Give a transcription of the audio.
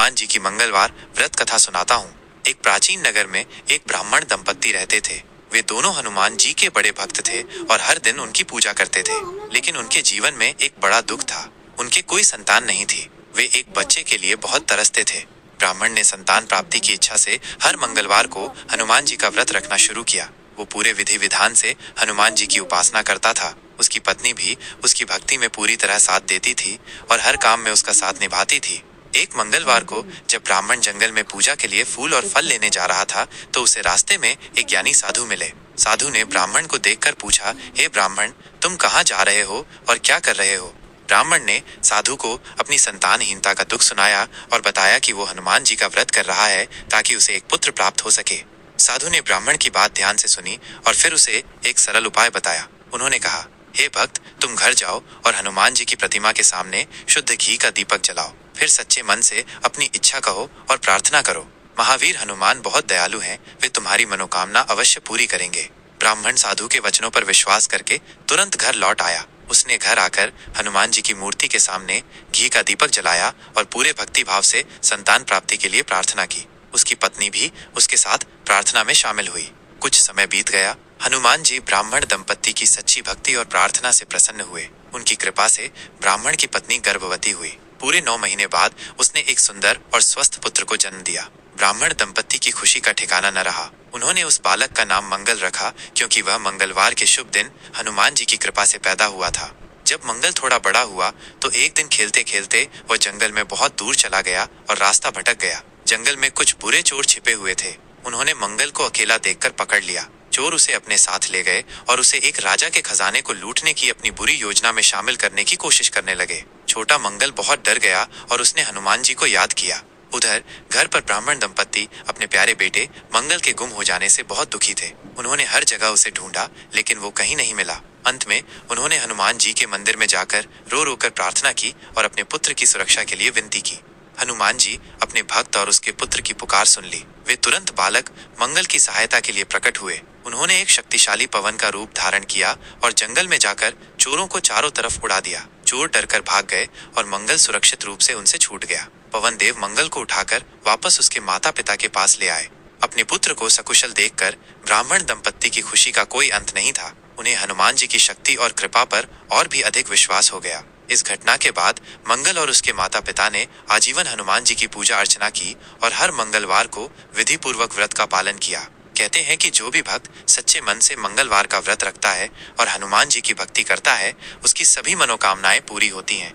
हनुमान जी की मंगलवार व्रत कथा सुनाता हूँ। एक प्राचीन नगर में एक ब्राह्मण दंपत्ति रहते थे। वे दोनों हनुमान जी के बड़े भक्त थे और हर दिन उनकी पूजा करते थे। लेकिन उनके जीवन में एक बड़ा दुख था। उनके कोई संतान नहीं थी। वे एक बच्चे के लिए बहुत तरसते थे। ब्राह्मण ने संतान प्राप्ति की इच्छा से हर मंगलवार को हनुमान जी का व्रत रखना शुरू किया। वो पूरे विधि विधान से हनुमान जी की उपासना करता था। उसकी पत्नी भी उसकी भक्ति में पूरी तरह साथ देती थी और हर काम में उसका साथ निभाती थी। एक मंगलवार को जब ब्राह्मण जंगल में पूजा के लिए फूल और फल लेने जा रहा था तो उसे रास्ते में एक ज्ञानी साधु मिले। साधु ने ब्राह्मण को देखकर पूछा, हे ब्राह्मण, तुम कहाँ जा रहे हो और क्या कर रहे हो? ब्राह्मण ने साधु को अपनी संतानहीनता का दुख सुनाया और बताया कि वो हनुमान जी का व्रत कर रहा है ताकि उसे एक पुत्र प्राप्त हो सके। साधु ने ब्राह्मण की बात ध्यान से सुनी और फिर उसे एक सरल उपाय बताया। उन्होंने कहा, हे भक्त, तुम घर जाओ और हनुमान जी की प्रतिमा के सामने शुद्ध घी का दीपक जलाओ। फिर सच्चे मन से अपनी इच्छा कहो और प्रार्थना करो। महावीर हनुमान बहुत दयालु हैं, वे तुम्हारी मनोकामना अवश्य पूरी करेंगे। ब्राह्मण साधु के वचनों पर विश्वास करके तुरंत घर लौट आया। उसने घर आकर हनुमान जी की मूर्ति के सामने घी का दीपक जलाया और पूरे भक्ति भाव से संतान प्राप्ति के लिए प्रार्थना की। उसकी पत्नी भी उसके साथ प्रार्थना में शामिल हुई। कुछ समय बीत गया। हनुमान जी ब्राह्मण दंपत्ति की सच्ची भक्ति और प्रार्थना से प्रसन्न हुए। उनकी कृपा से ब्राह्मण की पत्नी गर्भवती हुई। पूरे 9 महीने बाद उसने एक सुंदर और स्वस्थ पुत्र को जन्म दिया। ब्राह्मण दंपत्ति की खुशी का ठिकाना न रहा। उन्होंने उस बालक का नाम मंगल रखा क्योंकि वह मंगलवार के शुभ दिन हनुमान जी की कृपा से पैदा हुआ था। जब मंगल थोड़ा बड़ा हुआ तो एक दिन खेलते खेलते वह जंगल में बहुत दूर चला गया और रास्ता भटक गया। जंगल में कुछ बुरे चोर छिपे हुए थे। उन्होंने मंगल को अकेला देखकर पकड़ लिया। चोर उसे अपने साथ ले गए और उसे एक राजा के खजाने को लूटने की अपनी बुरी योजना में शामिल करने की कोशिश करने लगे। छोटा मंगल बहुत डर गया और उसने हनुमान जी को याद किया। उधर घर पर ब्राह्मण दंपत्ति अपने प्यारे बेटे मंगल के गुम हो जाने से बहुत दुखी थे। उन्होंने हर जगह उसे ढूंढा लेकिन वो कहीं नहीं मिला। अंत में उन्होंने हनुमान जी के मंदिर में जाकर रो रो कर प्रार्थना की और अपने पुत्र की सुरक्षा के लिए विनती की। हनुमान जी अपने भक्त और उसके पुत्र की पुकार सुन ली। वे तुरंत बालक मंगल की सहायता के लिए प्रकट हुए। उन्होंने एक शक्तिशाली पवन का रूप धारण किया और जंगल में जाकर चोरों को चारों तरफ उड़ा दिया। चोर डरकर भाग गए और मंगल सुरक्षित रूप से उनसे छूट गया। पवन देव मंगल को उठाकर वापस उसके माता पिता के पास ले आए। अपने पुत्र को सकुशल देखकर ब्राह्मण दंपत्ति की खुशी का कोई अंत नहीं था। उन्हें हनुमान जी की शक्ति और कृपा पर और भी अधिक विश्वास हो गया। इस घटना के बाद मंगल और उसके माता पिता ने आजीवन हनुमान जी की पूजा अर्चना की और हर मंगलवार को विधि पूर्वक व्रत का पालन किया। कहते हैं कि जो भी भक्त सच्चे मन से मंगलवार का व्रत रखता है और हनुमान जी की भक्ति करता है, उसकी सभी मनोकामनाएं पूरी होती हैं